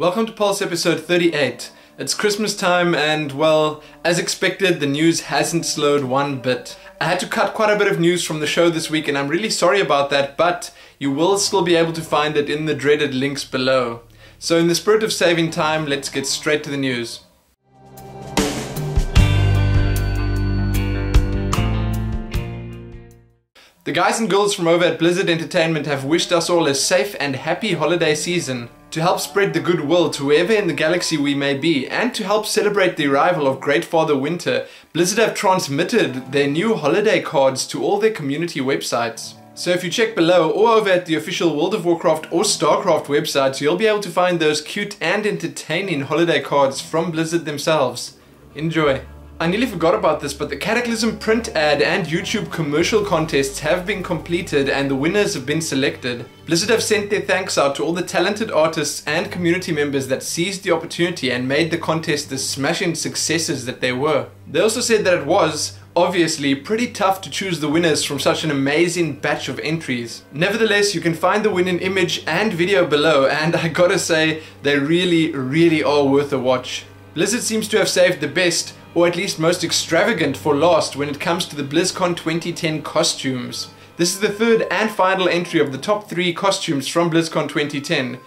Welcome to Pulse episode 38. It's Christmas time and, well, as expected, the news hasn't slowed one bit. I had to cut quite a bit of news from the show this week and I'm really sorry about that, but you will still be able to find it in the dreaded links below. So in the spirit of saving time, let's get straight to the news. The guys and girls from over at Blizzard Entertainment have wished us all a safe and happy holiday season. To help spread the goodwill to wherever in the galaxy we may be, and to help celebrate the arrival of Great Father Winter, Blizzard have transmitted their new holiday cards to all their community websites. So if you check below or over at the official World of Warcraft or Starcraft websites, you'll be able to find those cute and entertaining holiday cards from Blizzard themselves. Enjoy! I nearly forgot about this, but the Cataclysm print ad and YouTube commercial contests have been completed and the winners have been selected. Blizzard have sent their thanks out to all the talented artists and community members that seized the opportunity and made the contest the smashing successes that they were. They also said that it was, obviously, pretty tough to choose the winners from such an amazing batch of entries. Nevertheless, you can find the winning image and video below, and I gotta say, they really are worth a watch. Blizzard seems to have saved the best, or at least most extravagant, for last when it comes to the BlizzCon 2010 costumes. This is the third and final entry of the top 3 costumes from BlizzCon 2010.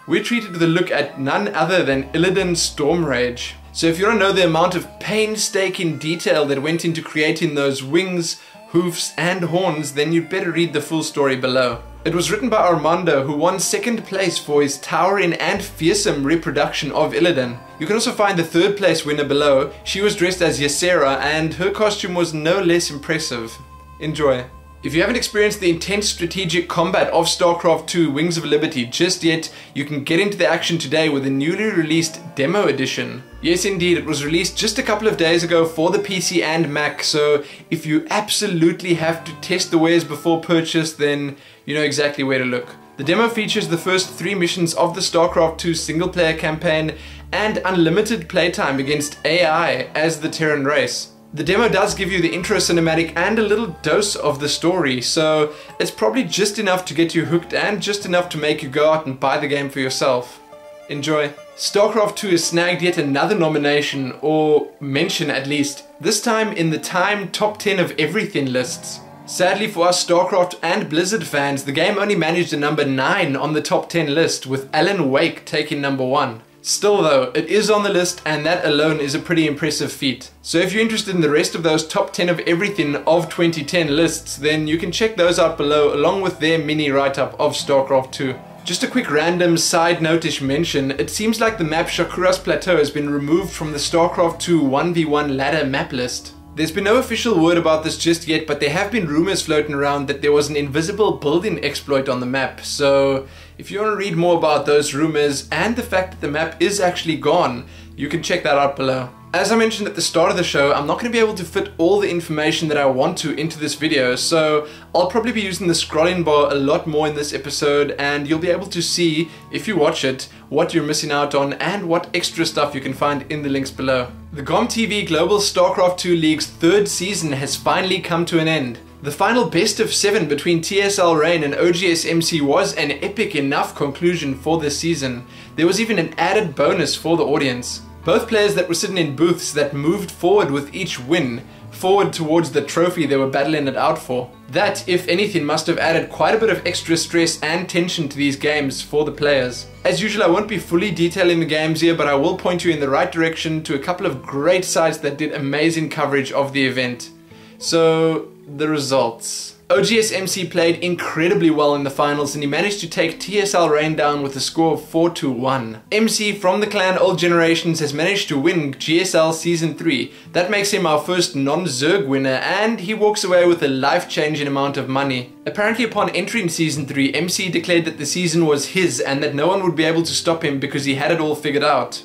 We're treated with a look at none other than Illidan Stormrage. So if you don't know the amount of painstaking detail that went into creating those wings, hoofs and horns, then you'd better read the full story below. It was written by Armando, who won 2nd place for his towering and fearsome reproduction of Illidan. You can also find the 3rd place winner below. She was dressed as Ysera and her costume was no less impressive. Enjoy. If you haven't experienced the intense strategic combat of Starcraft 2 Wings of Liberty just yet, you can get into the action today with the newly released Demo Edition. Yes indeed, it was released just a couple of days ago for the PC and Mac, so if you absolutely have to test the wares before purchase, then you know exactly where to look. The demo features the first 3 missions of the Starcraft 2 single player campaign and unlimited playtime against AI as the Terran race. The demo does give you the intro cinematic and a little dose of the story, so it's probably just enough to get you hooked and just enough to make you go out and buy the game for yourself. Enjoy. Starcraft 2 has snagged yet another nomination, or mention at least, this time in the Time Top 10 of Everything lists. Sadly for us Starcraft and Blizzard fans, the game only managed a number 9 on the top 10 list, with Alan Wake taking number 1. Still though, it is on the list and that alone is a pretty impressive feat. So if you're interested in the rest of those top 10 of everything of 2010 lists, then you can check those out below along with their mini write-up of Starcraft 2. Just a quick random side notice mention, it seems like the map Shakura's Plateau has been removed from the Starcraft 2 1v1 ladder map list. There's been no official word about this just yet, but there have been rumors floating around that there was an invisible building exploit on the map, so if you want to read more about those rumors and the fact that the map is actually gone, you can check that out below. As I mentioned at the start of the show, I'm not going to be able to fit all the information that I want to into this video, so I'll probably be using the scrolling bar a lot more in this episode, and you'll be able to see, if you watch it, what you're missing out on and what extra stuff you can find in the links below. The GOM TV Global StarCraft 2 League's 3rd season has finally come to an end. The final best of 7 between TSL Reign and OGS MC was an epic enough conclusion for this season. There was even an added bonus for the audience. Both players that were sitting in booths that moved forward with each win, forward towards the trophy they were battling it out for. That, if anything, must have added quite a bit of extra stress and tension to these games for the players. As usual, I won't be fully detailing the games here, but I will point you in the right direction to a couple of great sites that did amazing coverage of the event. So, the results. OGS MC played incredibly well in the finals and he managed to take TSL Reign down with a score of 4-1. MC from the clan Old Generations has managed to win GSL Season 3. That makes him our first non-Zerg winner and he walks away with a life-changing amount of money. Apparently upon entering Season 3, MC declared that the season was his and that no one would be able to stop him because he had it all figured out.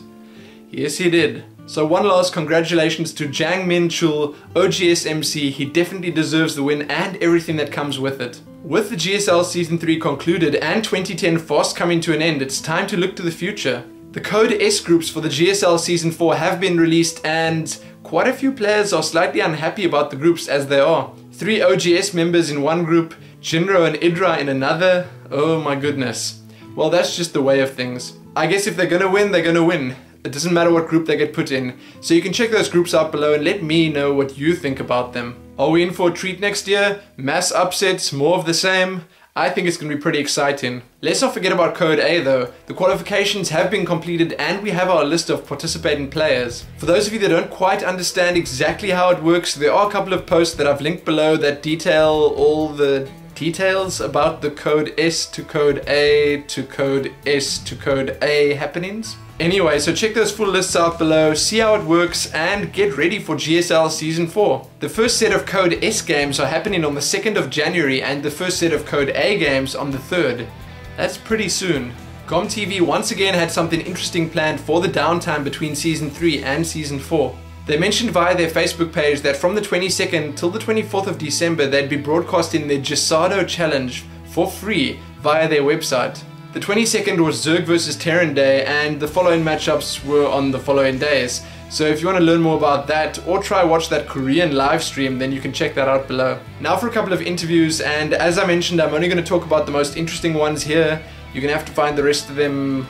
Yes, he did. So one last congratulations to Jang Min Chul, OGS MC, he definitely deserves the win and everything that comes with it. With the GSL Season 3 concluded and 2010 fast coming to an end, it's time to look to the future. The Code S groups for the GSL Season 4 have been released and quite a few players are slightly unhappy about the groups as they are. 3 OGS members in one group, Jinro and Idra in another, oh my goodness. Well, that's just the way of things. I guess if they're gonna win, they're gonna win. It doesn't matter what group they get put in. So you can check those groups out below and let me know what you think about them. Are we in for a treat next year? Mass upsets, more of the same? I think it's going to be pretty exciting. Let's not forget about Code A though. The qualifications have been completed and we have our list of participating players. For those of you that don't quite understand exactly how it works, there are a couple of posts that I've linked below that detail all the details about the Code S to Code A to Code S to Code A happenings. Anyway, so check those full lists out below, see how it works, and get ready for GSL Season 4. The first set of Code S games are happening on the 2nd of January and the first set of Code A games on the 3rd. That's pretty soon. GOM TV once again had something interesting planned for the downtime between Season 3 and Season 4. They mentioned via their Facebook page that from the 22nd till the 24th of December they'd be broadcasting their Gisado Challenge for free via their website. The 22nd was Zerg vs Terran Day and the following matchups were on the following days. So if you want to learn more about that or try watch that Korean live stream, then you can check that out below. Now for a couple of interviews, and as I mentioned, I'm only going to talk about the most interesting ones here. You're going to have to find the rest of them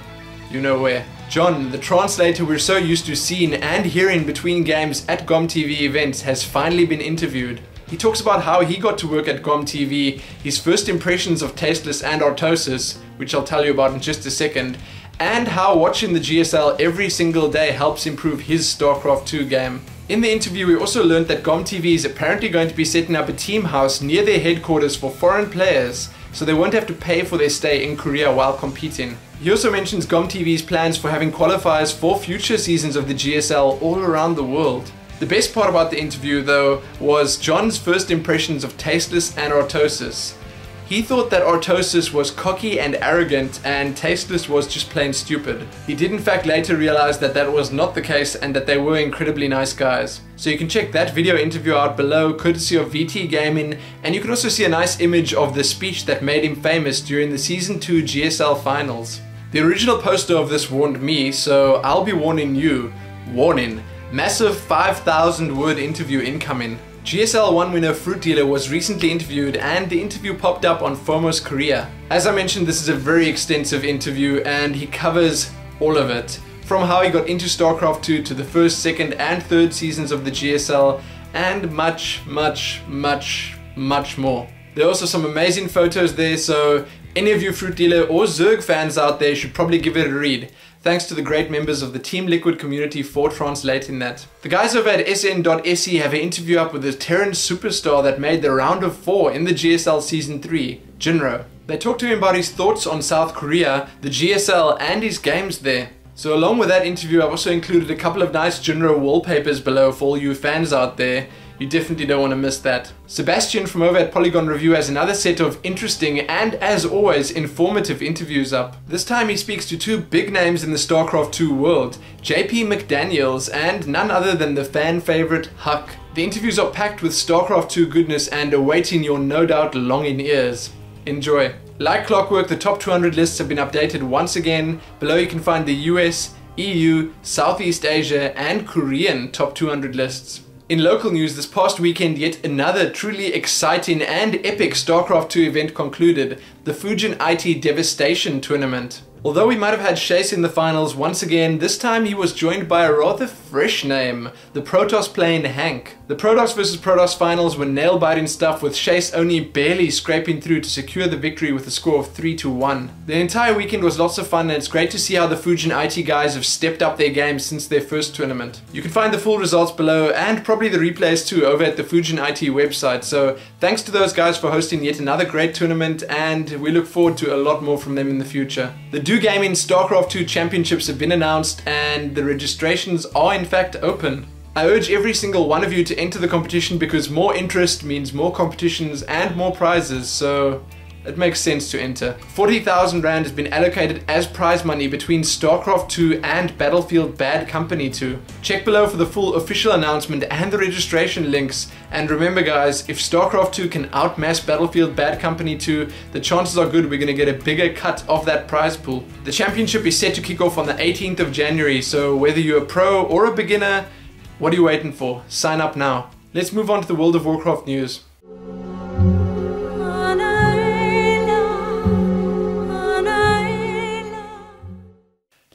you know where. John, the translator we're so used to seeing and hearing between games at GOM TV events, has finally been interviewed. He talks about how he got to work at GOM TV, his first impressions of Tasteless and Artosis, which I'll tell you about in just a second, and how watching the GSL every single day helps improve his Starcraft 2 game. In the interview we also learned that GOM TV is apparently going to be setting up a team house near their headquarters for foreign players, so they won't have to pay for their stay in Korea while competing. He also mentions GOM TV's plans for having qualifiers for future seasons of the GSL all around the world. The best part about the interview though was John's first impressions of Tasteless and Artosis. He thought that Artosis was cocky and arrogant and Tasteless was just plain stupid. He did in fact later realize that that was not the case and that they were incredibly nice guys. So you can check that video interview out below, courtesy of VT Gaming, and you can also see a nice image of the speech that made him famous during the Season 2 GSL finals. The original poster of this warned me, so I'll be warning you. Warning. Massive 5,000 word interview incoming. GSL 1 winner Fruit Dealer was recently interviewed and the interview popped up on Phomos Korea. As I mentioned, this is a very extensive interview and he covers all of it. From how he got into StarCraft 2 to the first, second and third seasons of the GSL and much more. There are also some amazing photos there, so any of you Fruit Dealer or Zerg fans out there should probably give it a read. Thanks to the great members of the Team Liquid community for translating that. The guys over at sn.se have an interview up with the Terran superstar that made the round of 4 in the GSL Season 3, Jinro. They talked to him about his thoughts on South Korea, the GSL and his games there. So along with that interview I've also included a couple of nice Jinro wallpapers below for all you fans out there. You definitely don't want to miss that. Sebastian from over at Polygon Review has another set of interesting and, as always, informative interviews up. This time he speaks to two big names in the StarCraft 2 world, JP McDaniels and none other than the fan favorite Huck. The interviews are packed with StarCraft 2 goodness and awaiting your no doubt longing ears. Enjoy. Like clockwork, the top 200 lists have been updated once again. Below you can find the US, EU, Southeast Asia and Korean top 200 lists. In local news, this past weekend yet another truly exciting and epic StarCraft 2 event concluded, the Fujan Devastation tournament. Although we might have had Chase in the finals once again, this time he was joined by a rather fresh name, the Protoss playing Hank. The Protoss vs Protoss finals were nail-biting stuff, with Chase only barely scraping through to secure the victory with a score of 3-1. The entire weekend was lots of fun and it's great to see how the Fujan guys have stepped up their game since their first tournament. You can find the full results below and probably the replays too over at the Fujan website, so thanks to those guys for hosting yet another great tournament and we look forward to a lot more from them in the future. The Do Gaming StarCraft 2 championships have been announced and the registrations are in fact open. I urge every single one of you to enter the competition because more interest means more competitions and more prizes, so it makes sense to enter. 40,000 Rand has been allocated as prize money between StarCraft 2 and Battlefield Bad Company 2. Check below for the full official announcement and the registration links. And remember guys, if StarCraft 2 can outmass Battlefield Bad Company 2, the chances are good we're going to get a bigger cut of that prize pool. The championship is set to kick off on the 18th of January, so whether you're a pro or a beginner, what are you waiting for? Sign up now. Let's move on to the World of Warcraft news.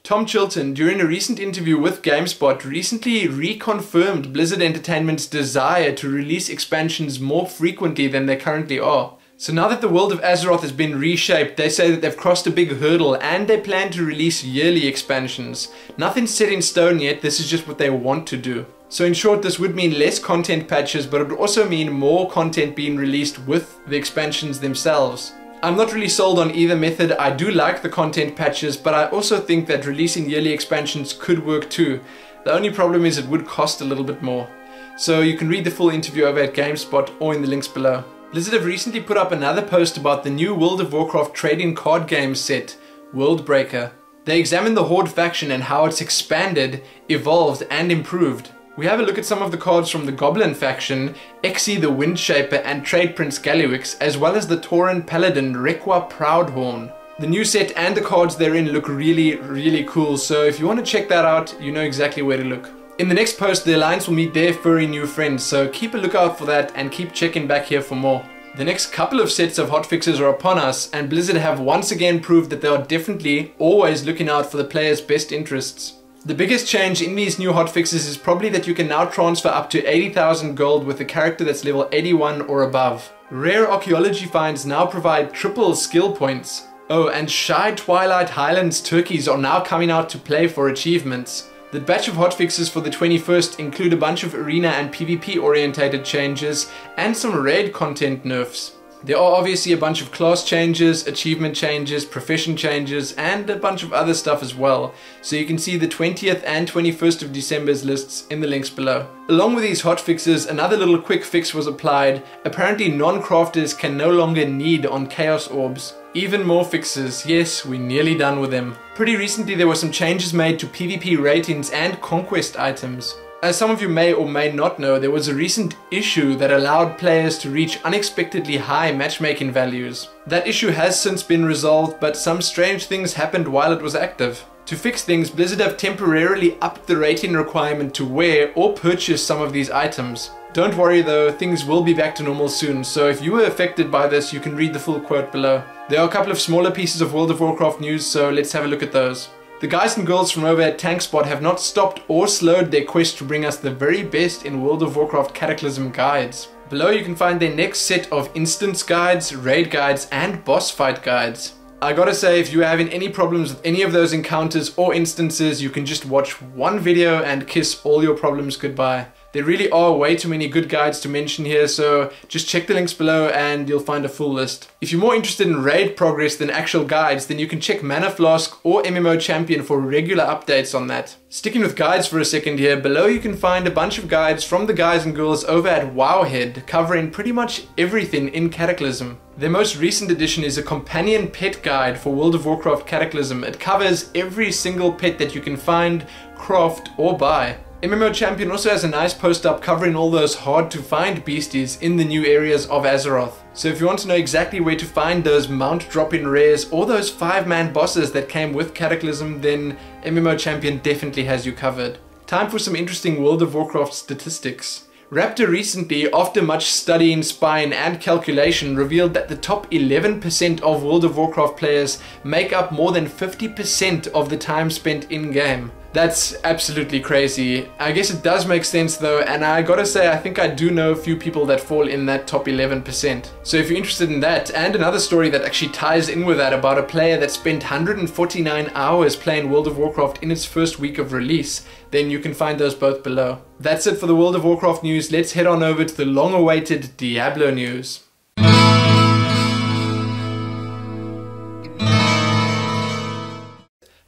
Tom Chilton, during a recent interview with GameSpot, recently reconfirmed Blizzard Entertainment's desire to release expansions more frequently than they currently are. So now that the world of Azeroth has been reshaped, they say that they've crossed a big hurdle and they plan to release yearly expansions. Nothing's set in stone yet, this is just what they want to do. So in short, this would mean less content patches, but it would also mean more content being released with the expansions themselves. I'm not really sold on either method. I do like the content patches, but I also think that releasing yearly expansions could work too. The only problem is it would cost a little bit more. So you can read the full interview over at GameSpot or in the links below. Blizzard have recently put up another post about the new World of Warcraft trading card game set, Worldbreaker. They examined the Horde faction and how it's expanded, evolved and improved. We have a look at some of the cards from the Goblin faction, Exi the Windshaper and Trade Prince Galliwix, as well as the Tauren Paladin Requa Proudhorn. The new set and the cards therein look really cool, so if you want to check that out, you know exactly where to look. In the next post, the Alliance will meet their furry new friends, so keep a lookout for that and keep checking back here for more. The next couple of sets of hotfixes are upon us, and Blizzard have once again proved that they are definitely always looking out for the players' best interests. The biggest change in these new hotfixes is probably that you can now transfer up to 80,000 gold with a character that's level 81 or above. Rare archaeology finds now provide triple skill points. Oh, and Shy Twilight Highlands turkeys are now coming out to play for achievements. The batch of hotfixes for the 21st include a bunch of arena and PvP orientated changes and some raid content nerfs. There are obviously a bunch of class changes, achievement changes, profession changes and a bunch of other stuff as well, so you can see the 20th and 21st of December's lists in the links below. Along with these hotfixes, another little quick fix was applied. Apparently non-crafters can no longer need on Chaos Orbs. Even more fixes, yes, we're nearly done with them. Pretty recently there were some changes made to PvP ratings and conquest items. As some of you may or may not know, there was a recent issue that allowed players to reach unexpectedly high matchmaking values. That issue has since been resolved, but some strange things happened while it was active. To fix things, Blizzard have temporarily upped the rating requirement to wear or purchase some of these items. Don't worry though, things will be back to normal soon, so if you were affected by this, you can read the full quote below. There are a couple of smaller pieces of World of Warcraft news, so let's have a look at those. The guys and girls from over at TankSpot have not stopped or slowed their quest to bring us the very best in World of Warcraft Cataclysm guides. Below you can find their next set of instance guides, raid guides and boss fight guides. I gotta say, if you're having any problems with any of those encounters or instances, you can just watch one video and kiss all your problems goodbye. There really are way too many good guides to mention here, so just check the links below and you'll find a full list. If you're more interested in raid progress than actual guides, then you can check Mana Flask or MMO Champion for regular updates on that. Sticking with guides for a second here, below you can find a bunch of guides from the guys and girls over at Wowhead, covering pretty much everything in Cataclysm. Their most recent edition is a companion pet guide for World of Warcraft Cataclysm. It covers every single pet that you can find, craft or buy. MMO Champion also has a nice post up covering all those hard to find beasties in the new areas of Azeroth. So if you want to know exactly where to find those mount drop-in rares or those 5-man bosses that came with Cataclysm, then MMO Champion definitely has you covered. Time for some interesting World of Warcraft statistics. Raptor recently, after much studying, spying and calculation, revealed that the top 11% of World of Warcraft players make up more than 50% of the time spent in-game. That's absolutely crazy. I guess it does make sense though, and I gotta say I think I do know a few people that fall in that top 11%. So if you're interested in that, and another story that actually ties in with that about a player that spent 149 hours playing World of Warcraft in its first week of release, then you can find those both below. That's it for the World of Warcraft news. Let's head on over to the long-awaited Diablo news.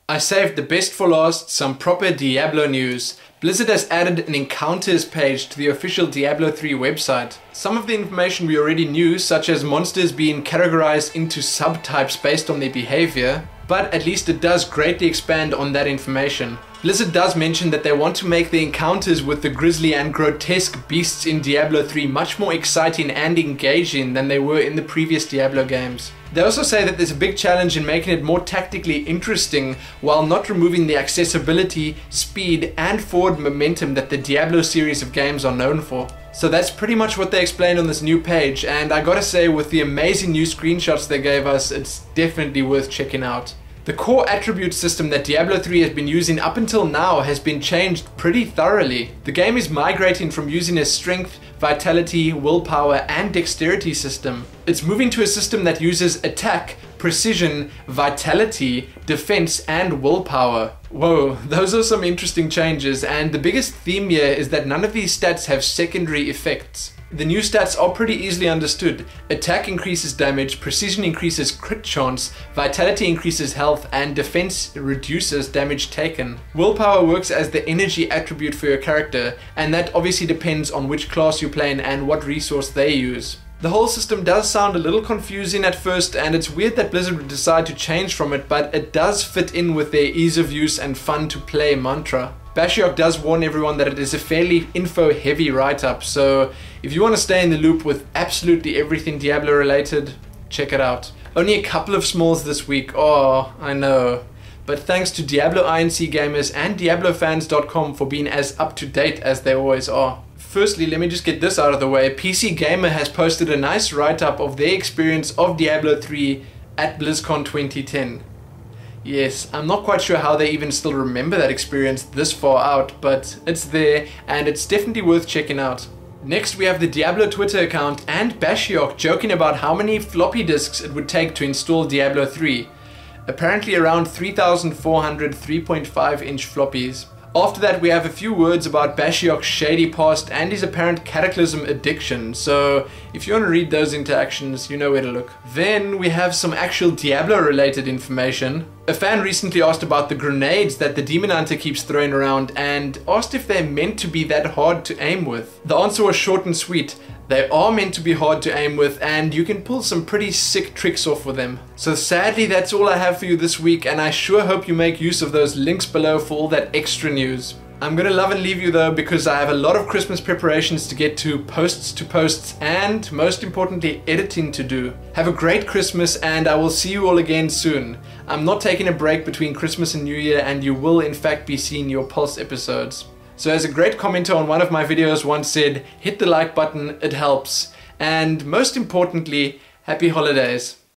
I saved the best for last, some proper Diablo news. Blizzard has added an encounters page to the official Diablo 3 website. Some of the information we already knew, such as monsters being categorized into subtypes based on their behavior, but at least it does greatly expand on that information. Blizzard does mention that they want to make the encounters with the grisly and grotesque beasts in Diablo 3 much more exciting and engaging than they were in the previous Diablo games. They also say that there's a big challenge in making it more tactically interesting while not removing the accessibility, speed and forward momentum that the Diablo series of games are known for. So that's pretty much what they explained on this new page, and I gotta say, with the amazing new screenshots they gave us, it's definitely worth checking out. The core attribute system that Diablo 3 has been using up until now has been changed pretty thoroughly. The game is migrating from using a strength, vitality, willpower and dexterity system. It's moving to a system that uses attack, precision, vitality, defense and willpower. Whoa, those are some interesting changes, and the biggest theme here is that none of these stats have secondary effects. The new stats are pretty easily understood. Attack increases damage, precision increases crit chance, vitality increases health, and defense reduces damage taken. Willpower works as the energy attribute for your character, and that obviously depends on which class you're playing and what resource they use. The whole system does sound a little confusing at first, and it's weird that Blizzard would decide to change from it, but it does fit in with their ease of use and fun to play mantra. Bashiok does warn everyone that it is a fairly info-heavy write-up, so if you want to stay in the loop with absolutely everything Diablo related, check it out. Only a couple of smalls this week, oh, I know. But thanks to Diablo INC gamers and DiabloFans.com for being as up-to-date as they always are. Firstly, let me just get this out of the way. PC Gamer has posted a nice write-up of their experience of Diablo 3 at BlizzCon 2010. Yes, I'm not quite sure how they even still remember that experience this far out, but it's there and it's definitely worth checking out. Next we have the Diablo Twitter account and Bashiok joking about how many floppy disks it would take to install Diablo 3. Apparently around 3,400 3.5-inch floppies. After that we have a few words about Bashiok's shady past and his apparent Cataclysm addiction, so if you want to read those interactions, you know where to look. Then we have some actual Diablo related information. A fan recently asked about the grenades that the Demon Hunter keeps throwing around and asked if they're meant to be that hard to aim with. The answer was short and sweet. They are meant to be hard to aim with, and you can pull some pretty sick tricks off with them. So sadly that's all I have for you this week, and I sure hope you make use of those links below for all that extra news. I'm gonna love and leave you though, because I have a lot of Christmas preparations to get to, posts, and most importantly editing to do. Have a great Christmas and I will see you all again soon. I'm not taking a break between Christmas and New Year, and you will in fact be seeing your Pulse episodes. So as a great commenter on one of my videos once said, hit the like button, it helps. And most importantly, happy holidays.